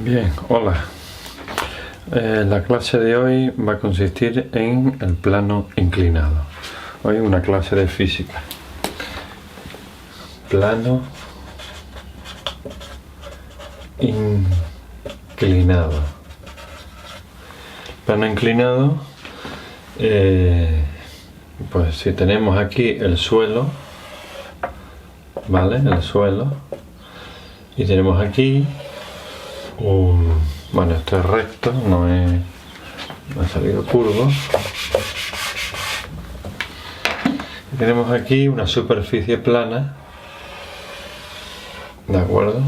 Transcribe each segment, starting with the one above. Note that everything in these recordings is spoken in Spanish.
Bien, hola. La clase de hoy va a consistir en el plano inclinado. Hoy una clase de física. Plano inclinado. Plano inclinado, pues si tenemos aquí el suelo, ¿vale? El suelo. Y tenemos aquí bueno, esto es recto, no ha salido curvo. Y tenemos aquí una superficie plana, ¿de acuerdo?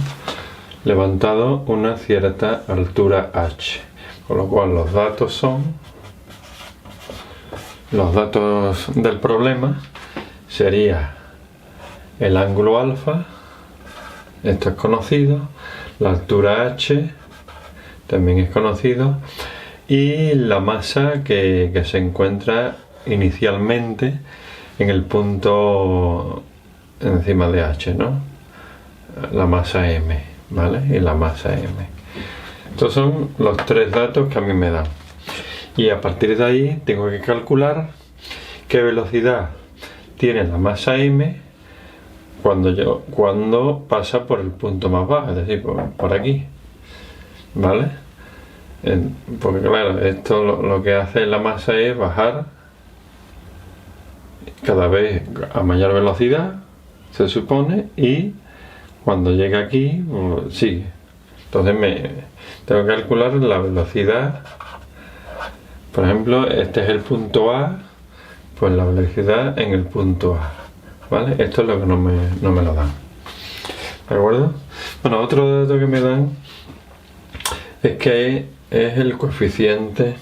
Levantado una cierta altura h, con lo cual los datos del problema sería el ángulo alfa, esto es conocido, la altura h también es conocido, y la masa que se encuentra inicialmente en el punto encima de h, ¿no? La masa m, ¿vale? Y la masa m. Estos son los tres datos que a mí me dan. Y a partir de ahí tengo que calcular qué velocidad tiene la masa m cuando pasa por el punto más bajo, es decir, por aquí, ¿vale? Porque claro, esto lo que hace la masa es bajar cada vez a mayor velocidad, se supone, y cuando llega aquí, pues, sigue. Entonces tengo que calcular la velocidad. Por ejemplo, este es el punto A, pues la velocidad en el punto A, ¿vale? Esto es lo que no me lo dan, ¿de acuerdo? Bueno, otro dato que me dan es que es el coeficiente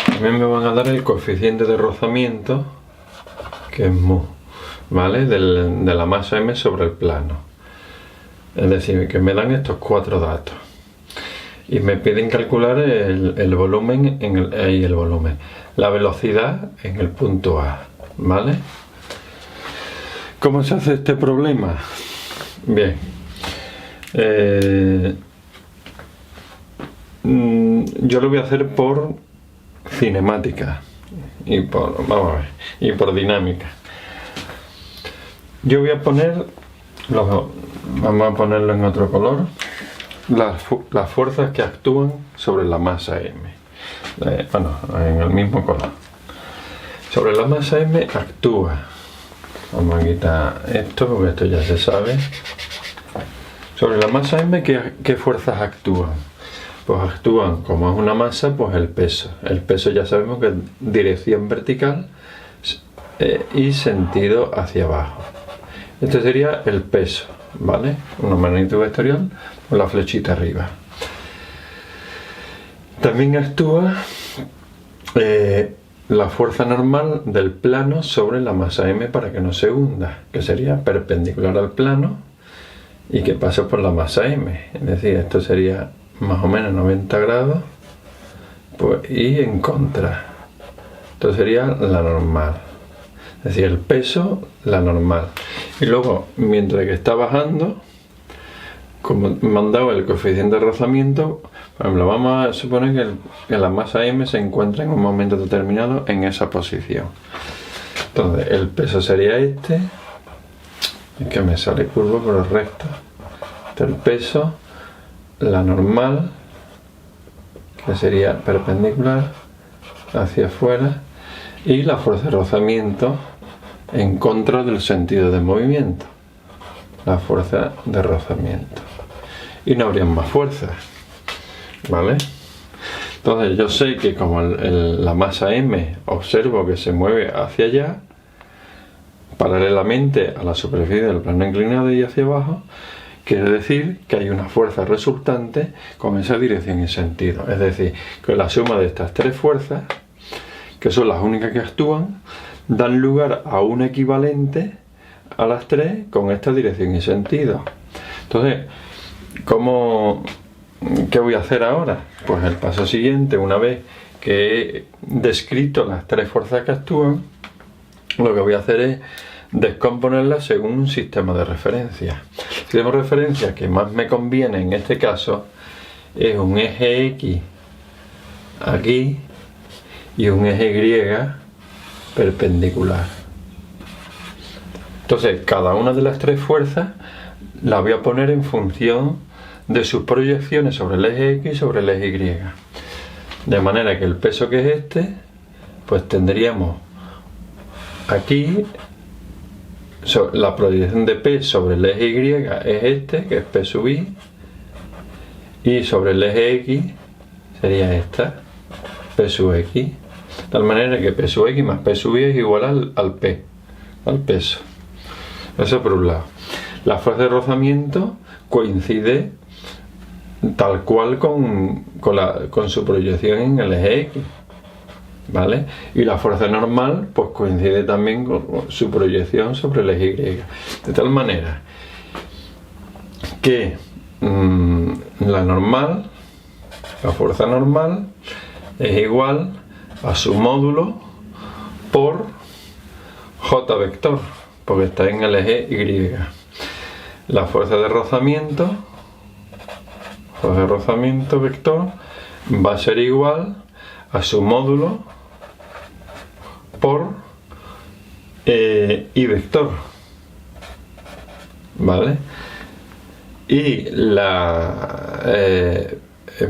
también me van a dar el coeficiente de rozamiento, que es mu, ¿vale? De la masa m sobre el plano. Es decir, que me dan estos cuatro datos y me piden calcular el volumen la velocidad en el punto A, ¿vale? ¿Cómo se hace este problema? Bien, yo lo voy a hacer por cinemática y por dinámica. Yo voy a poner vamos a ponerlo en otro color, las fuerzas que actúan sobre la masa m, en el mismo color. Sobre la masa m actúa, vamos a quitar esto porque esto ya se sabe. Sobre la masa m, ¿qué fuerzas actúan? Pues actúan, como es una masa, pues el peso ya sabemos que es dirección vertical y sentido hacia abajo. Este sería el peso, ¿vale? Una magnitud vectorial con la flechita arriba. También actúa la fuerza normal del plano sobre la masa m para que no se hunda, que sería perpendicular al plano y que pasa por la masa m. Es decir, esto sería más o menos 90 grados, pues, y en contra. Esto sería la normal. Es decir, el peso, la normal. Y luego, mientras que está bajando, como me han dado el coeficiente de rozamiento, por ejemplo, vamos a suponer que la masa m se encuentra en un momento determinado en esa posición. Entonces, el peso sería este. Es que me sale curvo pero recto. Este es el peso, la normal, que sería perpendicular hacia afuera, y la fuerza de rozamiento en contra del sentido de movimiento, la fuerza de rozamiento, y no habría más fuerzas, ¿vale? Entonces yo sé que como la masa m observo que se mueve hacia allá paralelamente a la superficie del plano inclinado y hacia abajo, quiere decir que hay una fuerza resultante con esa dirección y sentido. Es decir, que la suma de estas tres fuerzas, que son las únicas que actúan, dan lugar a un equivalente a las tres con esta dirección y sentido. Entonces, ¿qué voy a hacer ahora? Pues el paso siguiente, una vez que he descrito las tres fuerzas que actúan, lo que voy a hacer es descomponerla según un sistema de referencia. El sistema de referencia que más me conviene en este caso es un eje X aquí y un eje Y perpendicular. Entonces, cada una de las tres fuerzas la voy a poner en función de sus proyecciones sobre el eje X y sobre el eje Y. De manera que el peso que es este, pues tendríamos aquí la proyección de P sobre el eje Y es este, que es P sub I, y sobre el eje X sería esta, P sub X. De tal manera que P sub X más P sub Y es igual al P, al peso. Eso por un lado. La fuerza de rozamiento coincide tal cual con su proyección en el eje X, ¿vale? Y la fuerza normal pues coincide también con su proyección sobre el eje Y. De tal manera que la fuerza normal es igual a su módulo por J vector, porque está en el eje Y. La fuerza de rozamiento vector va a ser igual a su módulo por I vector, ¿vale? Y la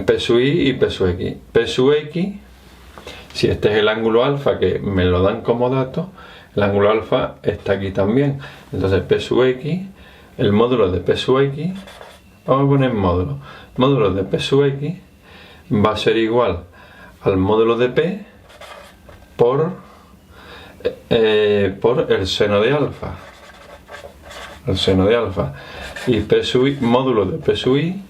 P sub I y P sub X. P sub X, si este es el ángulo alfa que me lo dan como dato, el ángulo alfa está aquí también. Entonces P sub X, el módulo de P sub X, vamos a poner módulo de P sub X va a ser igual al módulo de P por el seno de alfa. El seno de alfa. Y P sub I, módulo de P sub I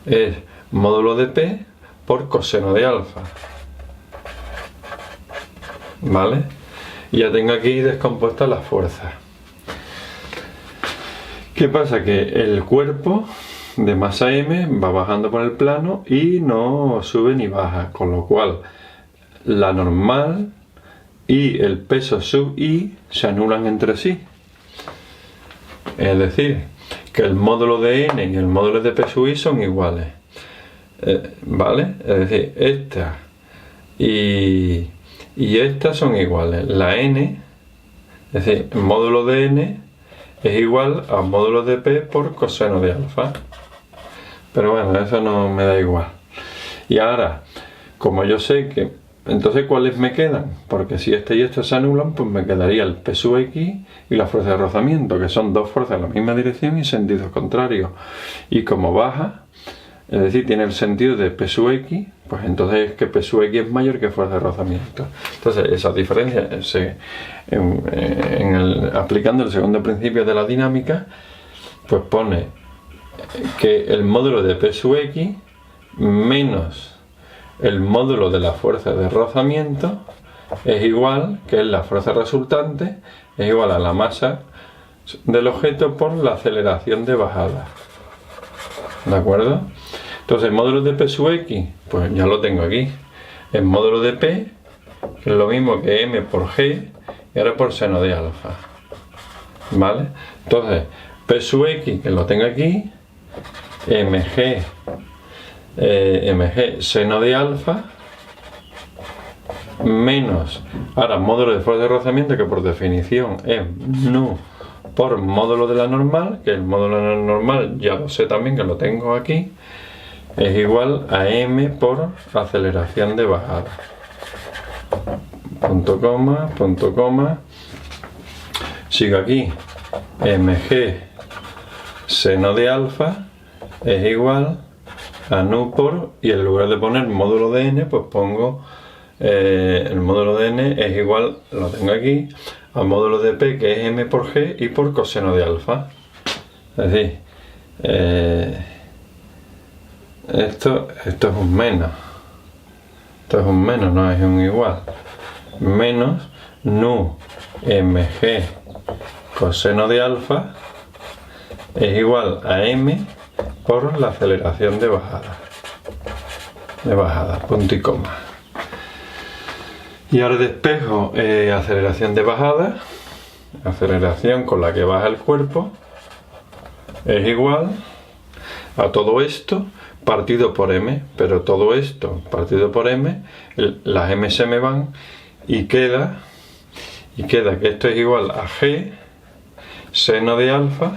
es módulo de P por coseno de alfa. ¿Vale? Y ya tengo aquí descompuestas las fuerzas. ¿Qué pasa? Que el cuerpo de masa M va bajando por el plano y no sube ni baja, con lo cual la normal y el peso sub I se anulan entre sí. Es decir, que el módulo de N y el módulo de P sub I son iguales. ¿Vale? Es decir, esta y esta son iguales. La N, es decir, el módulo de N es igual al módulo de P por coseno de alfa. Pero bueno, eso no me da igual. Y ahora, como yo sé que... Entonces, ¿cuáles me quedan? Porque si este y este se anulan, pues me quedaría el P sub X y la fuerza de rozamiento, que son dos fuerzas en la misma dirección y sentidos contrarios. Y como baja, es decir, tiene el sentido de P sub X, pues entonces es que P sub X es mayor que fuerza de rozamiento. Entonces, esa diferencia, aplicando el segundo principio de la dinámica, pues pone que el módulo de P sub X menos el módulo de la fuerza de rozamiento es igual, que es la fuerza resultante, es igual a la masa del objeto por la aceleración de bajada. ¿De acuerdo? Entonces el módulo de P sub X, pues ya lo tengo aquí. El módulo de P, que es lo mismo que M por G, y ahora por seno de alfa. ¿Vale? Entonces, P sub X, que lo tengo aquí, mg seno de alfa menos, ahora módulo de fuerza de rozamiento, que por definición es nu por módulo de la normal, que el módulo de la normal ya lo sé también, que lo tengo aquí, es igual a m por aceleración de bajada. Punto coma, sigo aquí, mg seno de alfa es igual a nu por, y en lugar de poner módulo de n, pues pongo el módulo de n es igual, lo tengo aquí, al módulo de p, que es m por g y por coseno de alfa. Es decir, esto es un menos, no es un igual, menos nu mg coseno de alfa es igual a m por la aceleración de bajada, punto y coma. Y ahora despejo aceleración de bajada, aceleración con la que baja el cuerpo, es igual a todo esto partido por m, pero todo esto partido por m, las m se me van y queda que esto es igual a g seno de alfa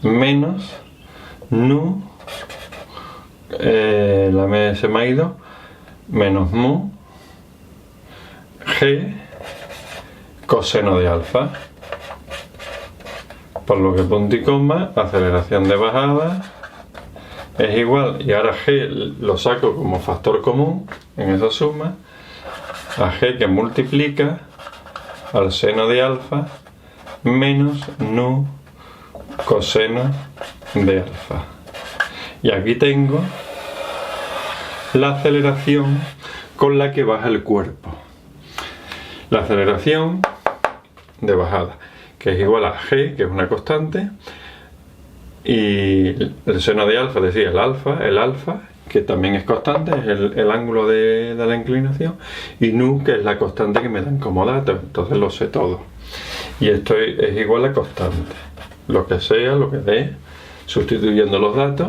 menos nu, la m se me ha ido, menos mu g coseno de alfa, por lo que punto y coma, aceleración de bajada es igual, y ahora g lo saco como factor común en esa suma, a g que multiplica al seno de alfa menos nu coseno de alfa. Y aquí tengo la aceleración con la que baja el cuerpo. La aceleración de bajada, que es igual a g, que es una constante, y el seno de alfa, es decir, el alfa, que también es constante, es el ángulo de la inclinación, y nu, que es la constante que me dan como dato, entonces lo sé todo. Y esto es igual a constante, lo que sea, lo que dé, sustituyendo los datos,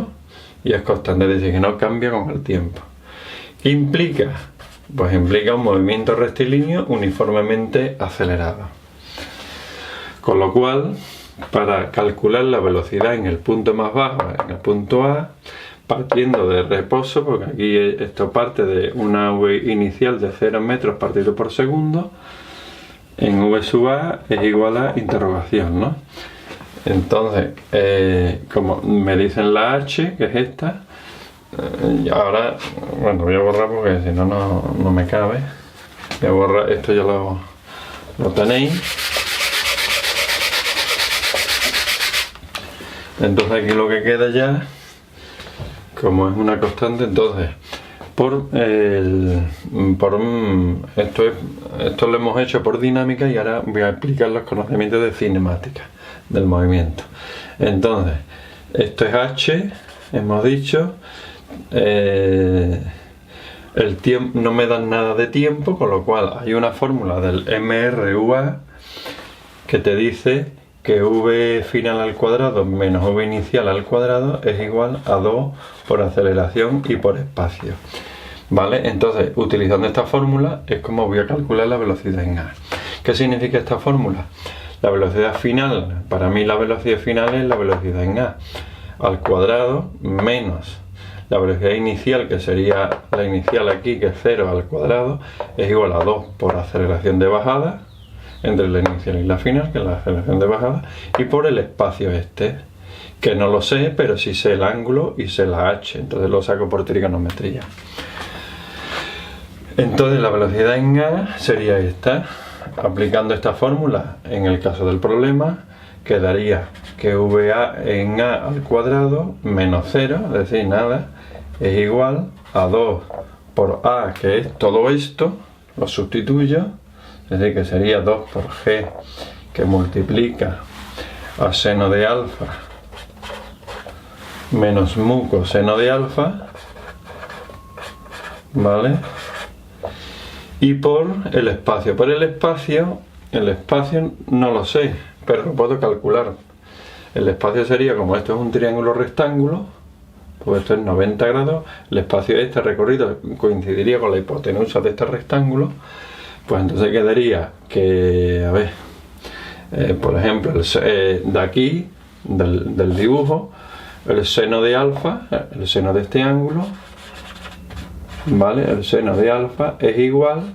y es constante, es decir, que no cambia con el tiempo. ¿Qué implica? Pues implica un movimiento rectilíneo uniformemente acelerado. Con lo cual, para calcular la velocidad en el punto más bajo, en el punto A, partiendo de reposo, porque aquí esto parte de una v inicial de 0 metros partido por segundo, en v sub a es igual a interrogación, ¿no? Entonces, como me dicen la h, que es esta, y ahora, bueno, voy a borrar porque si no, no me cabe. Voy a borrar, esto ya lo tenéis. Entonces aquí lo que queda ya, como es una constante, entonces esto lo hemos hecho por dinámica y ahora voy a explicar los conocimientos de cinemática del movimiento. Entonces, esto es h, hemos dicho, el tiempo no me dan nada de tiempo, con lo cual hay una fórmula del MRUA que te dice que v final al cuadrado menos v inicial al cuadrado es igual a 2 por aceleración y por espacio. ¿Vale? Entonces, utilizando esta fórmula es como voy a calcular la velocidad en A. ¿Qué significa esta fórmula? La velocidad final, para mí la velocidad final es la velocidad en A al cuadrado menos la velocidad inicial, que sería la inicial aquí, que es 0 al cuadrado, es igual a 2 por aceleración de bajada, entre la inicial y la final, que es la aceleración de bajada, y por el espacio este, que no lo sé, pero sí sé el ángulo y sé la h, entonces lo saco por trigonometría. Entonces la velocidad en A sería esta. Aplicando esta fórmula, en el caso del problema, quedaría que VA en A al cuadrado menos 0, es decir, nada, es igual a 2 por A, que es todo esto, lo sustituyo, es decir, que sería 2 por G, que multiplica a seno de alfa menos mu coseno de alfa, ¿vale? Y por el espacio. Por el espacio no lo sé, pero lo puedo calcular. El espacio sería, como esto es un triángulo rectángulo, pues esto es 90 grados, el espacio de este recorrido coincidiría con la hipotenusa de este rectángulo, pues entonces quedaría que, a ver, por ejemplo, de aquí, del dibujo, el seno de alfa, el seno de este ángulo, ¿vale? El seno de alfa es igual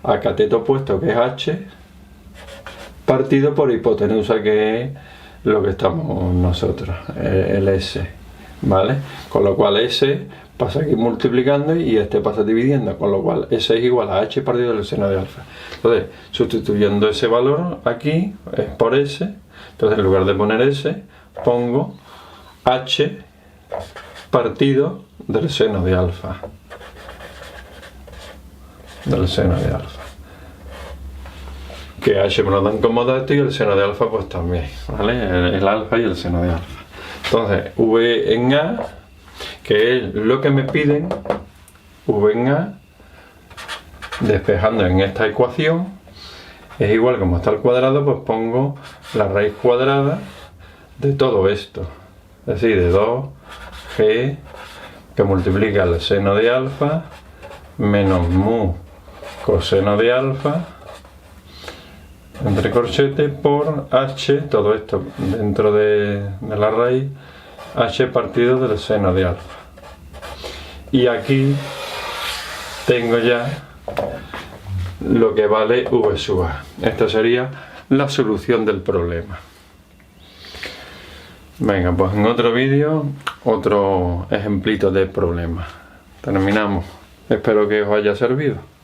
a cateto opuesto, que es h, partido por hipotenusa, que es lo que estamos nosotros, el s, ¿vale? Con lo cual s pasa aquí multiplicando y este pasa dividiendo, con lo cual s es igual a h partido del seno de alfa. Entonces, sustituyendo ese valor aquí, es por s, entonces en lugar de poner s, pongo h partido del seno de alfa. Del seno de alfa, que h me lo dan como dato y el seno de alfa pues también, ¿vale? El alfa y el seno de alfa. Entonces v en A, que es lo que me piden, v en A, despejando en esta ecuación, es igual como está al cuadrado, pues pongo la raíz cuadrada de todo esto, es decir, de 2g que multiplica el seno de alfa menos mu coseno de alfa entre corchetes por h, todo esto dentro de la raíz, h partido del seno de alfa. Y aquí tengo ya lo que vale v sub a. Esta sería la solución del problema. Venga, pues en otro vídeo, otro ejemplito de problema. Terminamos. Espero que os haya servido.